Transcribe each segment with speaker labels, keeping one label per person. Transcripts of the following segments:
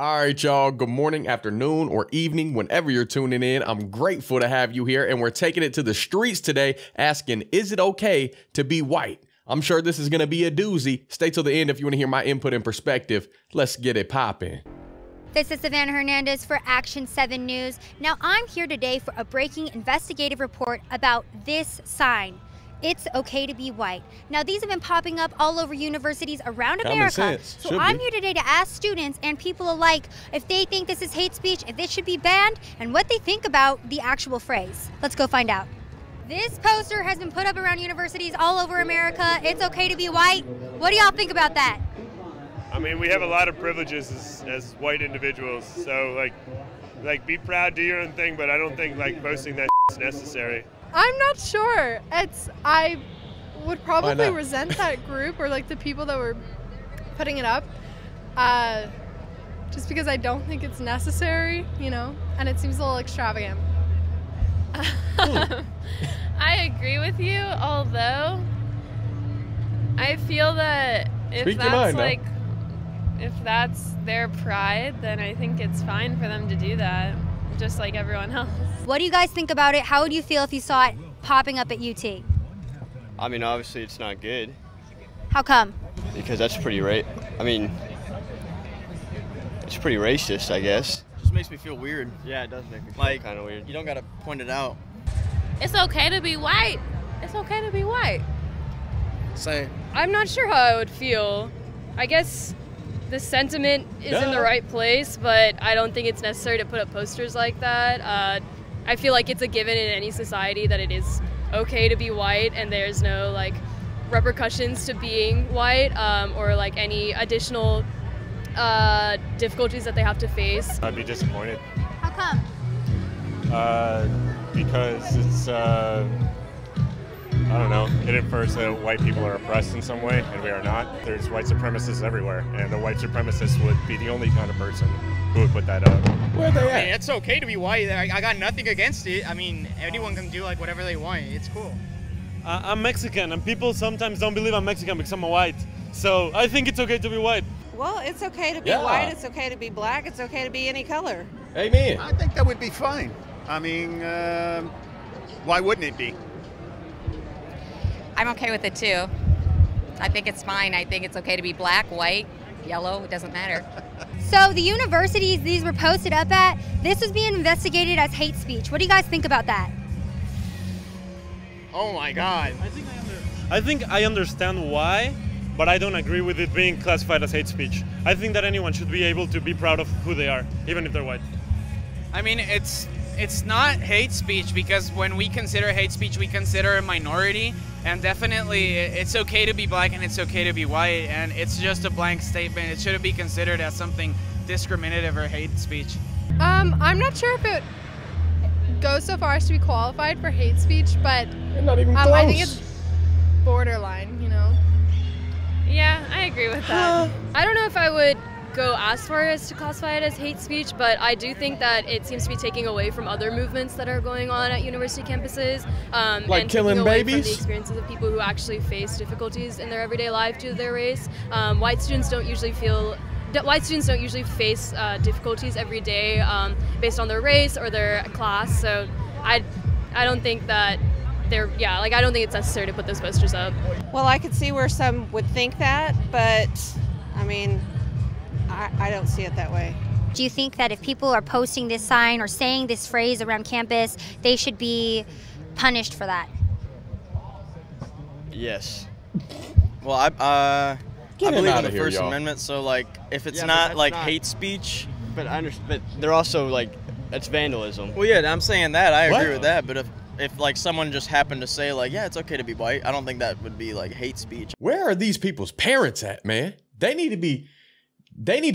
Speaker 1: All right, y'all. Good morning, afternoon, or evening, whenever you're tuning in. I'm grateful to have you here, and we're taking it to the streets today, asking, is it okay to be white? I'm sure this is going to be a doozy. Stay till the end if you want to hear my input and perspective. Let's get it popping.
Speaker 2: This is Savannah Hernandez for Action 7 News. Now, I'm here today for a breaking investigative report about this sign. It's okay to be white. Now, these have been popping up all over universities around America. So I'm here today to ask students and people alike if they think this is hate speech, if it should be banned, and what they think about the actual phrase. Let's go find out. This poster has been put up around universities all over America. It's okay to be white. What do y'all think about that?
Speaker 3: I mean, we have a lot of privileges as white individuals. So, like, be proud, do your own thing, but I don't think, like, posting that is necessary.
Speaker 4: I'm not sure. I would probably resent that group or like the people that were putting it up, just because I don't think it's necessary, you know, and it seems a little extravagant.
Speaker 5: I agree with you, although I feel that if that's their pride, then I think it's fine for them to do that, just like everyone else.
Speaker 2: What do you guys think about it? How would you feel if you saw it popping up at UT?
Speaker 6: I mean, obviously it's not good.
Speaker 2: How come?
Speaker 6: Because that's pretty it's pretty racist, I guess.
Speaker 7: Just makes me feel weird.
Speaker 6: Yeah, it does make me feel kind of weird.
Speaker 7: You don't gotta point it out.
Speaker 5: It's okay to be white. It's okay to be white.
Speaker 7: Same.
Speaker 8: I'm not sure how I would feel. I guess the sentiment is in the right place, but I don't think it's necessary to put up posters like that. I feel like it's a given in any society that it is okay to be white, and there's no like repercussions to being white or like any additional difficulties that they have to face.
Speaker 3: I'd be disappointed.
Speaker 2: How come?
Speaker 3: Because it's, I don't know, it infers that white people are oppressed in some way, and we are not. There's white supremacists everywhere, and the white supremacist would be the only kind of person who would put that up.
Speaker 1: Where are they at?
Speaker 9: I mean, it's okay to be white. I got nothing against it. I mean, anyone can do like whatever they want. It's cool.
Speaker 10: I'm Mexican, and people sometimes don't believe I'm Mexican because I'm white. So I think it's okay to be white.
Speaker 11: Well, it's okay to be white. It's okay to be black. It's okay to be any color.
Speaker 1: Amen.
Speaker 12: I think that would be fine. I mean, why wouldn't it be?
Speaker 13: I'm okay with it too. I think it's fine. I think it's okay to be black, white, yellow, it doesn't matter.
Speaker 2: So the universities these were posted up at, this was being investigated as hate speech. What do you guys think about that?
Speaker 9: Oh my God.
Speaker 10: I think I understand why, but I don't agree with it being classified as hate speech. I think that anyone should be able to be proud of who they are, even if they're white.
Speaker 9: I mean, it's not hate speech, because when we consider hate speech, we consider a minority, and definitely it's okay to be black and it's okay to be white, and it's just a blank statement. It shouldn't be considered as something discriminative or hate speech.
Speaker 4: I'm not sure if it goes so far as to be qualified for hate speech, but
Speaker 1: not even close.
Speaker 4: I think it's borderline, you know?
Speaker 8: Yeah, I agree with that. I don't know if I would go as far as to classify it as hate speech, but I do think that it seems to be taking away from other movements that are going on at university campuses,
Speaker 1: like
Speaker 8: and
Speaker 1: killing
Speaker 8: taking away
Speaker 1: babies?
Speaker 8: from the experiences of people who actually face difficulties in their everyday life due to their race. White students don't usually face difficulties every day based on their race or their class. So I don't think that I don't think it's necessary to put those posters up.
Speaker 11: Well, I could see where some would think that, but I mean, I don't see it that way.
Speaker 2: Do you think that if people are posting this sign or saying this phrase around campus, they should be punished for that?
Speaker 7: Yes. Well, I believe in the First Amendment, so like if it's not like hate speech,
Speaker 6: But they're also like, it's vandalism.
Speaker 7: well, yeah, I'm saying that. I agree with that. But if like someone just happened to say like, yeah, it's okay to be white, I don't think that would be like hate speech.
Speaker 1: Where are these people's parents at, man? They need to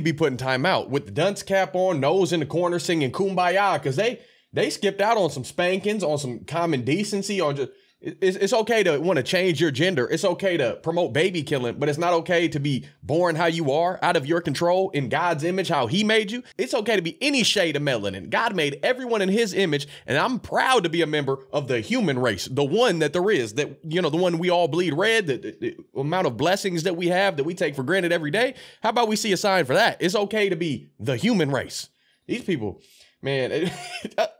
Speaker 1: be put in timeout with the dunce cap on, nose in the corner singing Kumbaya, because they skipped out on some spankings, on some common decency, on just It's okay to want to change your gender. It's okay to promote baby killing, but it's not okay to be born how you are, out of your control, in God's image, how he made you. It's okay to be any shade of melanin. God made everyone in his image, and I'm proud to be a member of the human race, the one that there is, that, you know, the one we all bleed red, the amount of blessings that we have that we take for granted every day. How about we see a sign for that? It's okay to be the human race. These people, man,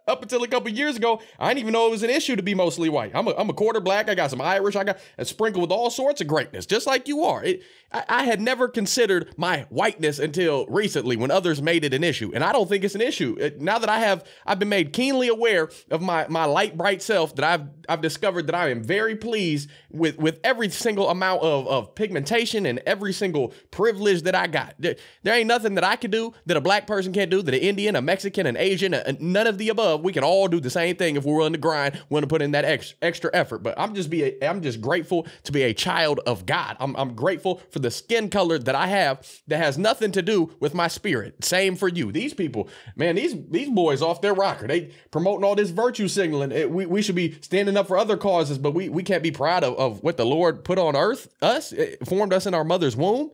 Speaker 1: up until a couple years ago, I didn't even know it was an issue to be mostly white. I'm a quarter black. I got some Irish. I got a sprinkle with all sorts of greatness, just like you are. I had never considered my whiteness until recently when others made it an issue. And I don't think it's an issue. Now that I've been made keenly aware of my light, bright self, that I've discovered that I am very pleased with every single amount of pigmentation and every single privilege that I got. There ain't nothing that I can do that a black person can't do, that an Indian, a Mexican, an Asian, none of the above. We can all do the same thing if we're willing to grind, willing to put in that extra effort. But I'm just grateful to be a child of God. I'm grateful for the skin color that I have that has nothing to do with my spirit. Same for you. These people, man, these boys off their rocker. They promoting all this virtue signaling. We should be standing up for other causes, but we can't be proud of what the Lord put on earth. It formed us in our mother's womb.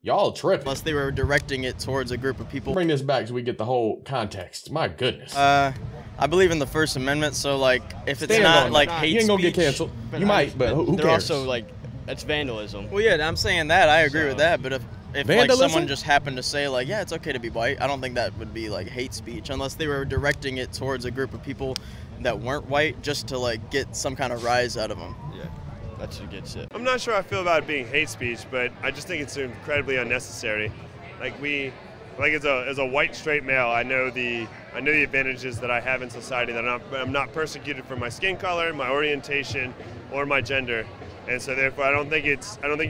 Speaker 1: Y'all tripping.
Speaker 7: Unless they were directing it towards a group of people.
Speaker 1: Bring this back so we get the whole context. My goodness.
Speaker 7: I believe in the First Amendment, so like if it's
Speaker 1: Stand
Speaker 7: not like hate
Speaker 1: you ain't gonna
Speaker 7: speech,
Speaker 1: get canceled. You might, but who
Speaker 6: They're
Speaker 1: cares?
Speaker 6: also like, that's vandalism.
Speaker 7: Well, yeah, I'm saying that. I agree with that, but if like
Speaker 1: Vandalism?
Speaker 7: someone just happened to say like, yeah, it's okay to be white, I don't think that would be like hate speech unless they were directing it towards a group of people that weren't white just to like get some kind of rise out of them.
Speaker 6: Yeah, that's who gets it.
Speaker 3: I'm not sure how I feel about it being hate speech, but I just think it's incredibly unnecessary. As a white straight male, I know the advantages that I have in society, that I'm not persecuted for my skin color, my orientation, or my gender, and so therefore I don't think you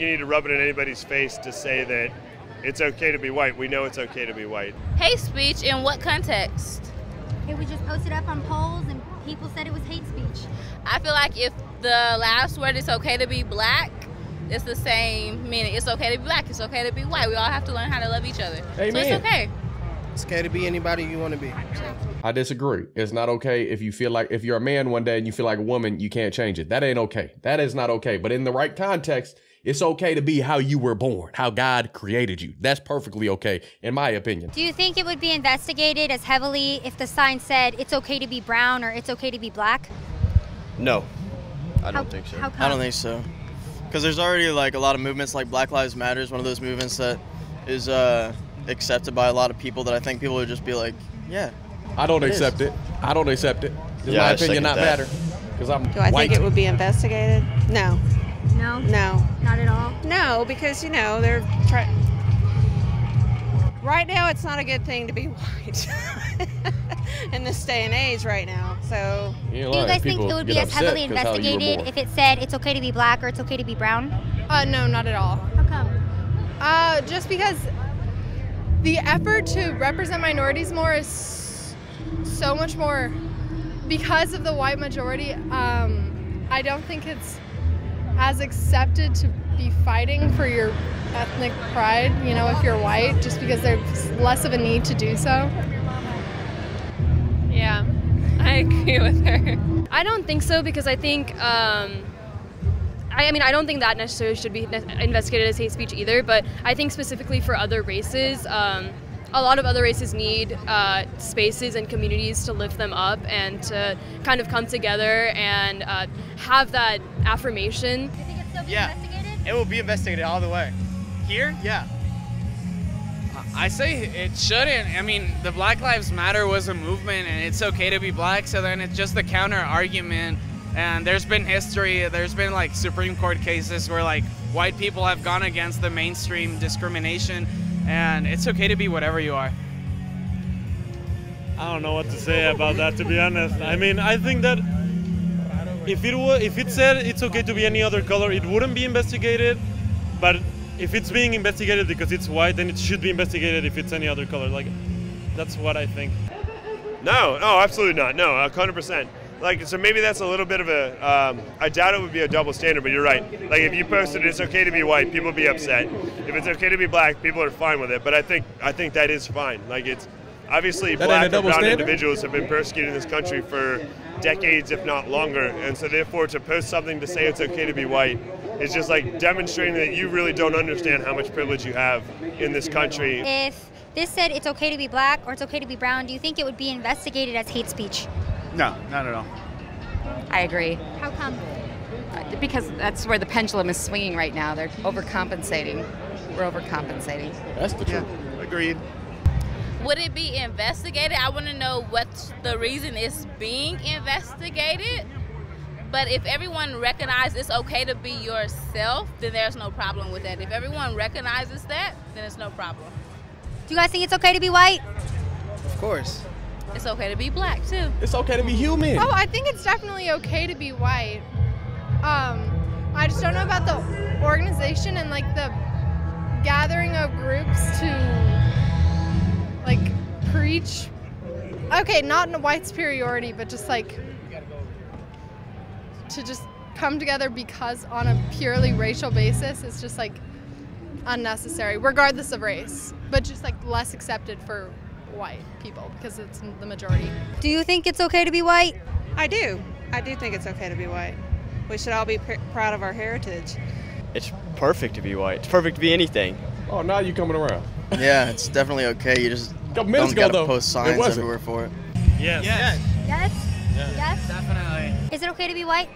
Speaker 3: need to rub it in anybody's face to say that it's okay to be white. We know it's okay to be white.
Speaker 5: Hate speech in what context?
Speaker 2: Okay, we just posted up on polls and people said it was hate speech.
Speaker 5: I feel like if the last word is okay to be black, it's the same meaning. It's okay to be black. It's okay to be white. We all have to learn how to love each other.
Speaker 1: Amen.
Speaker 5: So it's okay.
Speaker 14: It's okay to be anybody you want to be. So.
Speaker 1: I disagree. It's not okay if you feel like, if you're a man one day and you feel like a woman, you can't change it. That ain't okay. That is not okay. But in the right context, it's okay to be how you were born, how God created you. That's perfectly okay, in my opinion.
Speaker 2: Do you think it would be investigated as heavily if the sign said it's okay to be brown or it's okay to be black?
Speaker 6: No, I don't think so.
Speaker 2: How come?
Speaker 7: I don't think so, because there's already like a lot of movements, like Black Lives Matter is one of those movements that is accepted by a lot of people, that I think people would just be like, yeah.
Speaker 1: I don't accept it. I don't accept it. Does my opinion not matter? Because I'm
Speaker 11: Do I
Speaker 1: white.
Speaker 11: think it would be investigated? No.
Speaker 2: No?
Speaker 11: No.
Speaker 2: Not at all?
Speaker 11: No, because, you know, they're right now it's not a good thing to be white in this day and age right now. So
Speaker 2: do you guys think it would be as heavily investigated if it said it's okay to be black or it's okay to be brown?
Speaker 4: No, not at all.
Speaker 2: How come?
Speaker 4: Just because the effort to represent minorities more is so much more because of the white majority. I don't think it's as accepted to be fighting for your ethnic pride, you know, if you're white, just because there's less of a need to do so.
Speaker 8: Yeah, I agree with her. I don't think so, because I think, I don't think that necessarily should be investigated as hate speech either, but I think specifically for other races, a lot of other races need spaces and communities to lift them up and to kind of come together and have that affirmation.
Speaker 2: Do you think it's still being
Speaker 15: Yeah.
Speaker 2: investigated?
Speaker 15: It will be investigated all the way. Here? Yeah.
Speaker 9: I say it shouldn't. I mean, the Black Lives Matter was a movement, and it's okay to be black, so then it's just the counter argument. And there's been history, there's been like Supreme Court cases where like white people have gone against the mainstream discrimination, and it's okay to be whatever you are.
Speaker 10: I don't know what to say about that, to be honest. I mean, I think that if it said it's okay to be any other color, it wouldn't be investigated. But if it's being investigated because it's white, then it should be investigated if it's any other color. Like, that's what I think.
Speaker 3: No, absolutely not. No, 100%. Like, so maybe that's a little bit of a, I doubt it would be a double standard, but you're right. Like, if you posted it's okay to be white, people would be upset. If it's okay to be black, people are fine with it. But I think that is fine. Like, it's obviously black and brown individuals have been persecuted in this country for
Speaker 16: decades, if not longer. And so therefore to post something to say it's okay to be white is just like demonstrating that you really don't understand how much privilege you have in this country.
Speaker 2: If this said it's okay to be black or it's okay to be brown, do you think it would be investigated as hate speech?
Speaker 12: No, not at all.
Speaker 13: I agree.
Speaker 2: How come?
Speaker 13: Because that's where the pendulum is swinging right now. They're overcompensating. We're overcompensating.
Speaker 1: That's the truth.
Speaker 12: Yeah, agreed.
Speaker 5: Would it be investigated? I want to know what the reason is being investigated. But if everyone recognizes it's okay to be yourself, then there's no problem with that. If everyone recognizes that, then it's no problem.
Speaker 2: Do you guys think it's okay to be white?
Speaker 14: Of course.
Speaker 5: It's okay to be black, too.
Speaker 1: It's okay to be human.
Speaker 4: Oh, I think it's definitely okay to be white. I just don't know about the organization and like the gathering of groups to like preach. Okay, not in white superiority, but just like to just come together because on a purely racial basis is just like unnecessary, regardless of race, but just like less accepted for white people because it's the majority.
Speaker 2: Do you think it's okay to be white?
Speaker 11: I do. I do think it's okay to be white. We should all be proud of our heritage.
Speaker 6: It's perfect to be white. It's perfect to be anything.
Speaker 1: Oh, now you coming around.
Speaker 7: Yeah, it's definitely okay. You just
Speaker 1: Couple minutes
Speaker 7: don't
Speaker 1: ago,
Speaker 7: gotta
Speaker 1: though,
Speaker 7: post
Speaker 1: it
Speaker 7: signs
Speaker 1: wasn't.
Speaker 7: everywhere for it.
Speaker 10: Yes.
Speaker 9: Yes.
Speaker 2: Yes?
Speaker 10: Yeah.
Speaker 2: Yes?
Speaker 9: Definitely.
Speaker 2: Is it okay to be white?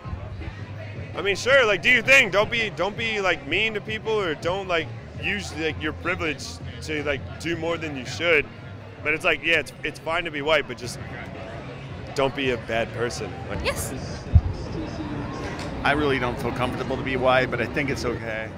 Speaker 16: I mean, sure, like do your thing. Don't be like mean to people, or don't like use like your privilege to like do more than you should. But it's like, yeah, it's fine to be white, but just don't be a bad person. Like,
Speaker 5: Yes.
Speaker 12: I really don't feel comfortable to be white, but I think it's okay.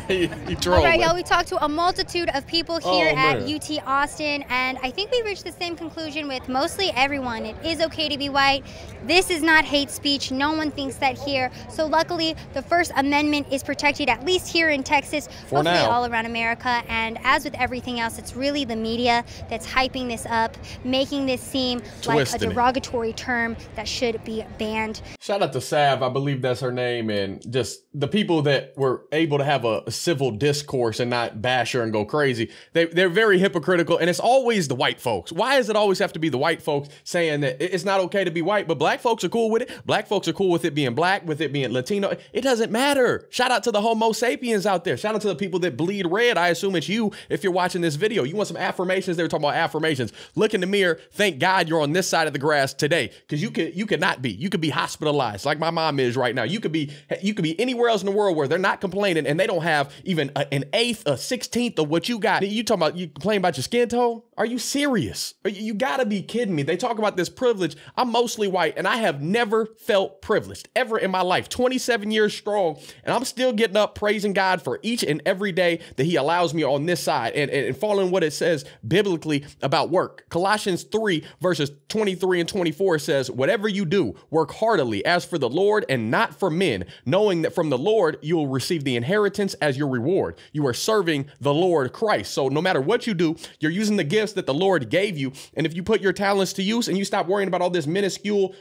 Speaker 1: you
Speaker 2: All
Speaker 1: trolling.
Speaker 2: right, y'all, we talked to a multitude of people here
Speaker 1: Oh,
Speaker 2: at
Speaker 1: man.
Speaker 2: UT Austin, and I think we reached the same conclusion with mostly everyone. It is okay to be white. This is not hate speech. No one thinks that here. So luckily, the First Amendment is protected, at least here in Texas,
Speaker 1: For
Speaker 2: hopefully
Speaker 1: now.
Speaker 2: all around America. And as with everything else, it's really the media that's hyping this up, making this seem like a
Speaker 1: Twisting it.
Speaker 2: derogatory term that should be banned.
Speaker 1: Shout out to Sav, I believe that's her name, and just the people that were able to have a civil discourse and not bash her and go crazy. They're very hypocritical, and it's always the white folks. Why does it always have to be the white folks saying that it's not okay to be white, but black folks are cool with it? Black folks are cool with it being black, with it being Latino. It doesn't matter. Shout out to the Homo sapiens out there. Shout out to the people that bleed red. I assume it's you if you're watching this video. You want some affirmations? They were talking about affirmations. Look in the mirror. Thank God you're on this side of the grass today, because you could not be. You could be hospitalized like my mom is right now. You could be anywhere else in the world where they're not complaining and they don't have even an eighth, a 16th of what you got. You talking about you complain about your skin tone? Are you serious? You gotta be kidding me. They talk about this privilege. I'm mostly white and I have never felt privileged ever in my life. 27 years strong, and I'm still getting up praising God for each and every day that he allows me on this side and following what it says biblically about work. Colossians 3 verses 23 and 24 says, whatever you do, work heartily as for the Lord and not for men, knowing that from the Lord you will receive the inheritance as your reward. You are serving the Lord Christ. So no matter what you do, you're using the gifts that the Lord gave you. And if you put your talents to use and you stop worrying about all this minuscule,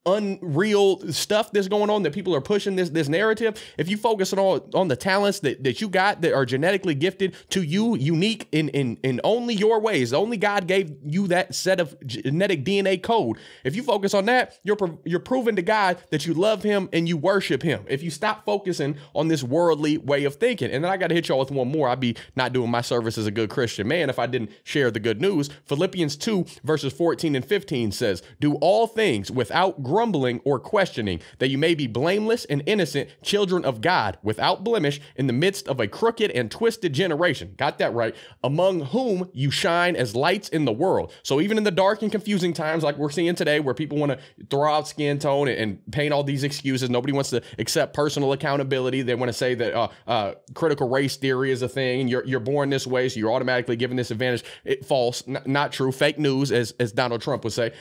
Speaker 1: unreal stuff that's going on that people are pushing this narrative, if you focus on the talents that you got that are genetically gifted to you, unique in only your ways, only God gave you that set of genetic DNA code. If you focus on that, you're proving to God that you love him and you worship him. If you stop focusing on this worldly way of thinking. And then I got to hit y'all with one more. I'd be not doing my service as a good Christian man if I didn't share the good news. Philippians 2 verses 14 and 15 says, do all things without grumbling or questioning, that you may be blameless and innocent children of God, without blemish, in the midst of a crooked and twisted generation. Got that right. Among whom you shine as lights in the world. So even in the dark and confusing times like we're seeing today, where people want to throw out skin tone and paint all these excuses, nobody wants to accept personal accountability. They want to say that critical race theory is a thing, and you're born this way, so you're automatically given this advantage. False, not true, fake news, as Donald Trump would say.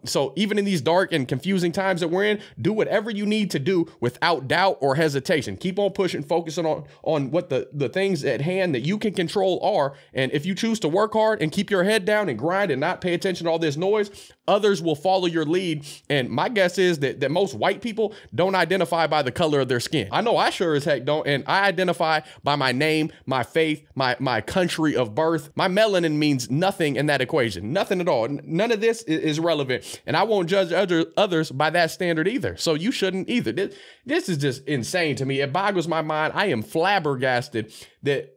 Speaker 1: So even in these dark and confusing times that we're in, do whatever you need to do without doubt or hesitation. Keep on pushing, focusing on what the things at hand that you can control are. And if you choose to work hard and keep your head down and grind and not pay attention to all this noise, others will follow your lead. And my guess is that most white people don't identify by the color of their skin. I know I sure as heck don't. And I identify by my name, my faith, my country of birth. My melanin means nothing in that equation. Nothing at all. None of this is relevant. And I won't judge others by that standard either. So you shouldn't either. This is just insane to me. It boggles my mind. I am flabbergasted that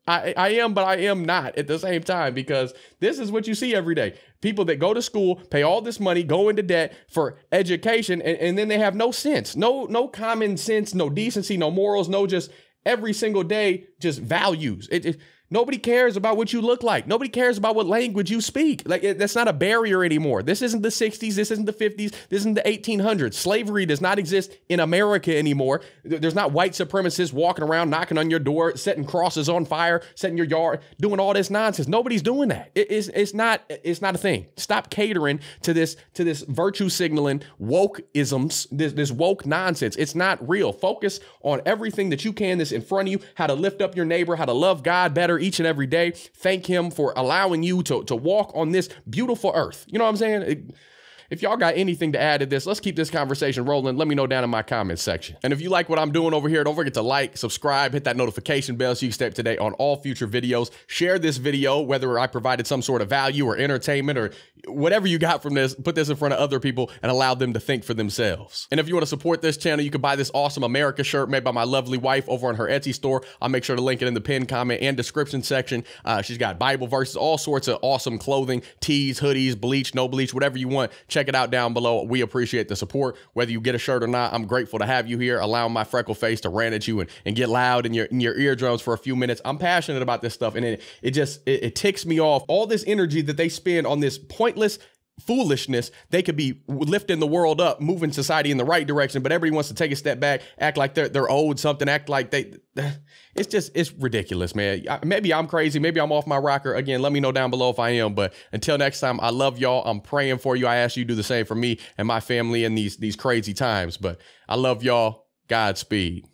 Speaker 1: I am, but I am not at the same time, because this is what you see every day. People that go to school, pay all this money, go into debt for education, and then they have no sense, no common sense, no decency, no morals, no just every single day, just values. Nobody cares about what you look like. Nobody cares about what language you speak. Like, that's not a barrier anymore. This isn't the 60s. This isn't the 50s. This isn't the 1800s. Slavery does not exist in America anymore. There's not white supremacists walking around, knocking on your door, setting crosses on fire, setting your yard, doing all this nonsense. Nobody's doing that. It's not a thing. Stop catering to this virtue signaling wokeisms, this woke nonsense. It's not real. Focus on everything that you can that's in front of you, how to lift up your neighbor, how to love God better each and every day. Thank him for allowing you to walk on this beautiful earth. You know what I'm saying? If y'all got anything to add to this, let's keep this conversation rolling. Let me know down in my comments section. And if you like what I'm doing over here, don't forget to like, subscribe, hit that notification bell so you can stay up to date on all future videos. Share this video, whether I provided some sort of value or entertainment or whatever you got from this. Put this in front of other people and allow them to think for themselves. And if you want to support this channel, you can buy this awesome America shirt made by my lovely wife over on her Etsy store. I'll make sure to link it in the pinned comment and description section. She's got Bible verses, all sorts of awesome clothing, tees, hoodies, bleach, no bleach, whatever you want. Check it out down below. We appreciate the support. Whether you get a shirt or not, I'm grateful to have you here, allowing my freckle face to rant at you and get loud in your eardrums for a few minutes. I'm passionate about this stuff, and it ticks me off. All this energy that they spend on this pointless foolishness, they could be lifting the world up, moving society in the right direction, but everybody wants to take a step back, act like they're owed something, act like it's ridiculous, man. Maybe I'm crazy, maybe I'm off my rocker. Again, let me know down below if I am, but until next time, I love y'all. I'm praying for you. I ask you to do the same for me and my family in these crazy times, but I love y'all. Godspeed.